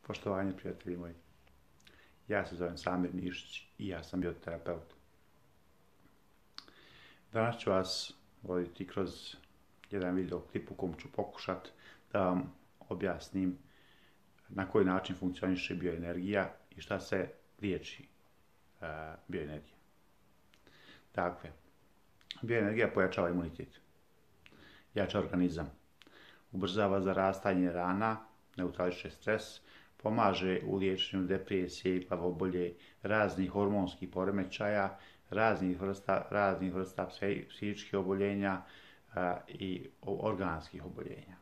Poštovanje, prijatelji moji. Ja se zovem Samir Nišić i ja sam bioterapeut. Danas ću vas voditi kroz jedan video klip u kom ću pokušati da vam objasnim na koji način funkcioniše bioenergija i šta se liječi bioenergija. Dakle, bioenergija pojačava imunitet, jača organizam, ubrzava zarastanje rana, neutrališe stres, pomaže u liječenju depresije i glavobolje, raznih hormonskih poremećaja, raznih vrsta psihičkih oboljenja i organskih oboljenja.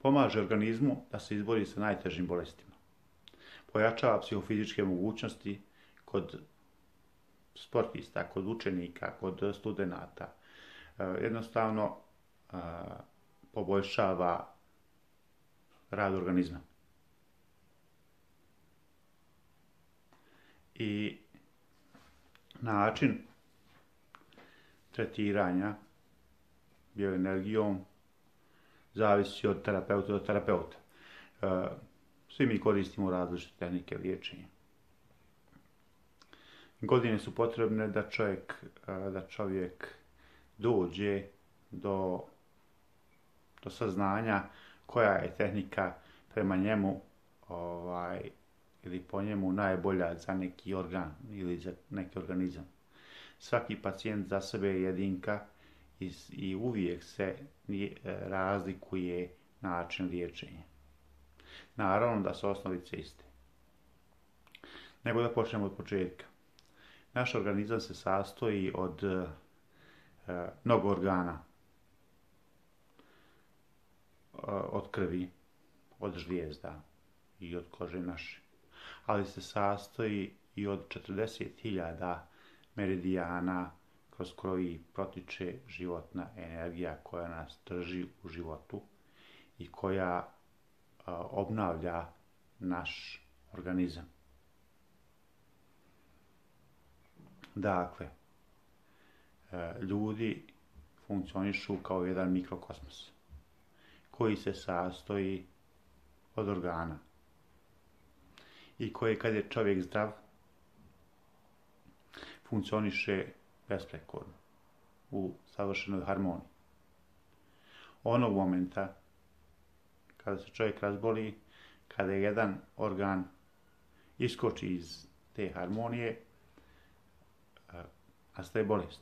Pomaže organizmu da se izbori sa najtežim bolestima. Pojačava psihofizičke mogućnosti kod sportista, kod učenika, kod studenata. Jednostavno poboljšava rad organizma. I način tretiranja bioenergijom zavisi od terapeuta do terapeuta. Svi mi koristimo različite tehnike liječenja. Godine su potrebne da čovjek dođe do saznanja koja je tehnika prema njemu ili po njemu najbolja za neki organ ili za neki organizam. Svaki pacijent za sebe je jedinka i uvijek se razlikuje način liječenja. Naravno da su osnovice iste. Nego da počnemo od početka. Naš organizam se sastoji od mnogo organa. Od krvi, od žlijezda i od kože naše. Ali se sastoji i od 40.000 meridijana kroz koji protiče životna energija koja nas drži u životu i koja obnavlja naš organizam. Dakle, ljudi funkcionišu kao jedan mikrokosmos koji se sastoji od organa i koji, kad je čovjek zdrav, funkcioniše besprekorno, u savršenoj harmoniji. Onog momenta kada se čovjek razboli, kada jedan organ iskoči iz te harmonije, nastaje bolest.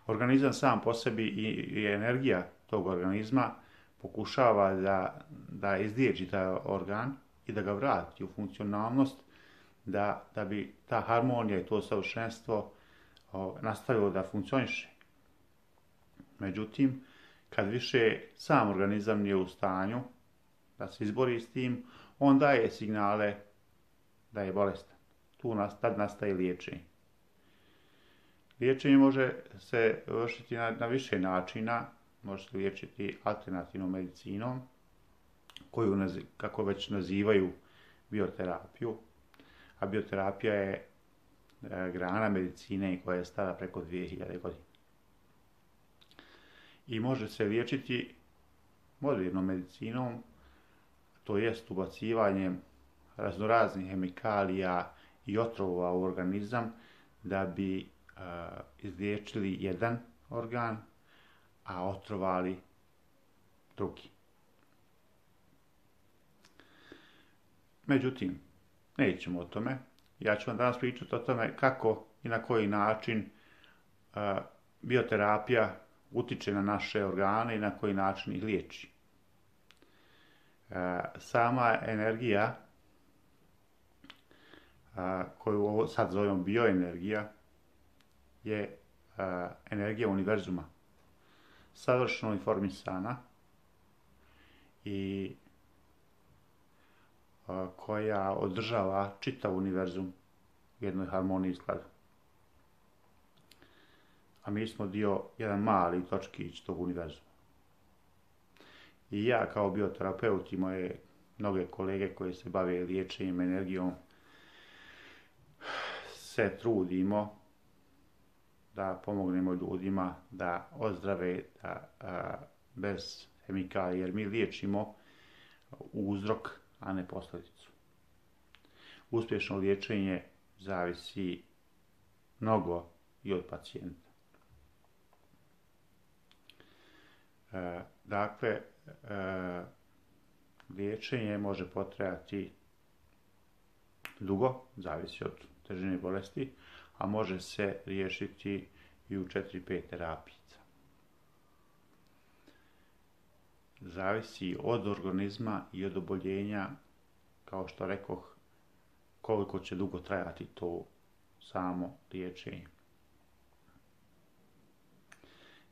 Organizam sam po sebi i energija tog organizma pokušava da izliječi taj organ i da ga vrati u funkcionalnost, da bi ta harmonija i to savršenstvo nastavilo da funkcioniše. Međutim, kad više sam organizam nije u stanju da se izbori s tim, on daje signale da je bolestan. Tad nastaje liječenje. Liječenje može se vršiti na više načina. Može se liječiti alternativnom medicinom, koju, kako već nazivaju, bioterapiju. A bioterapija je grana medicine koja je stara preko 2000 godina. I može se liječiti modernom medicinom, to jest ubacivanjem raznoraznih hemikalija i otrova u organizam da bi izliječili jedan organ, a otrovali drugi. Međutim, nećemo o tome. Ja ću vam danas pričati o tome kako i na koji način bioterapija utiče na naše organe i na koji način ih liječi. Sama energija, koju sad zovemo bioenergija, je energija univerzuma, savršeno informisana i koja održava čitav univerzum u jednoj harmoniji i skladu. A mi smo jedan mali točkić tog univerzuma. I ja kao bioterapeut i moje mnoge kolege koji se bave liječenjem energijom se trudimo da pomognemo ljudima da ozdrave, bez hemikalije, jer mi liječimo uzrok, a ne posljedicu. Uspješno liječenje zavisi mnogo i od pacijenta. Dakle, liječenje može potrajati dugo, zavisi od težine bolesti, a može se riješiti i u 4-5 terapijica. Zavisi od organizma i od oboljenja, kao što rekoh, koliko će dugo trajati to samo liječenje.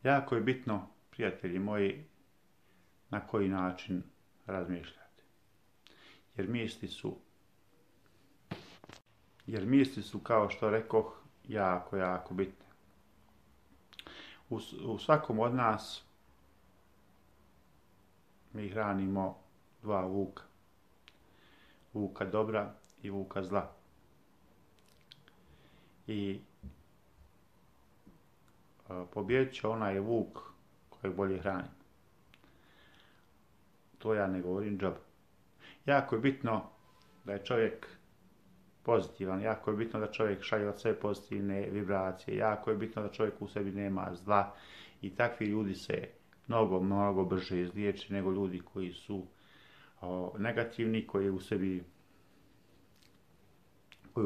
Jako je bitno, prijatelji moji, na koji način razmišljate. Jer misli su, kao što rekoh, jako bitne. U svakom od nas mi hranimo 2 vuka. Vuka dobra i vuka zla. I pobijedit će onaj vuk kojeg bolje hranimo. To ja ne govorim džaba. Jako je bitno da je čovjek pozitivan, jako je bitno da čovjek šalje od sebe pozitivne vibracije, jako je bitno da čovjek u sebi nema zla i takvi ljudi se mnogo brže izliječe nego ljudi koji su negativni, koji u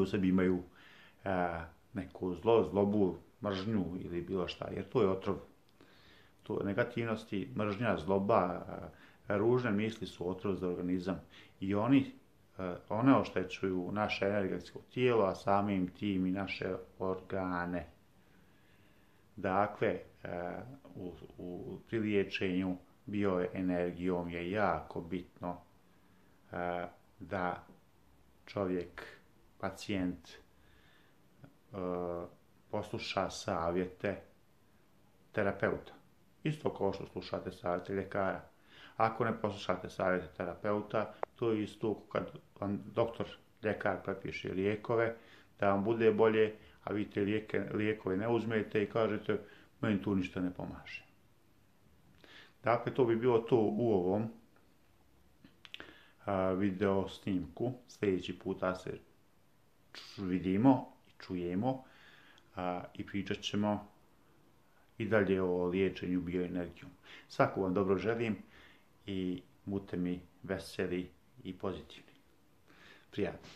sebi imaju neko zlobu, mržnju ili bilo šta, jer to je otrov. To negativnosti, mržnja, zloba, ružne misli su otrov za organizam i one oštećuju naše energetsko tijelo, a samim tim i naše organe. Dakle, pri liječenju bioenergijom je jako bitno da čovjek, pacijent, posluša savjete terapeuta. Isto kao što slušate savjete ljekara. Ako ne poslušate savjete terapeuta, to je isto kad vam ljekar prepiše lijekove, da vam bude bolje, a vi te lijekove ne uzmete i kažete, meni tu ništa ne pomaže. Dakle, to bi bilo to u ovom video snimku. Sljedeći puta se vidimo i čujemo i pričat ćemo i dalje o liječenju bioenergijom. Svako vam dobro želim i budite mi veseli i pozitivni. Prijatno.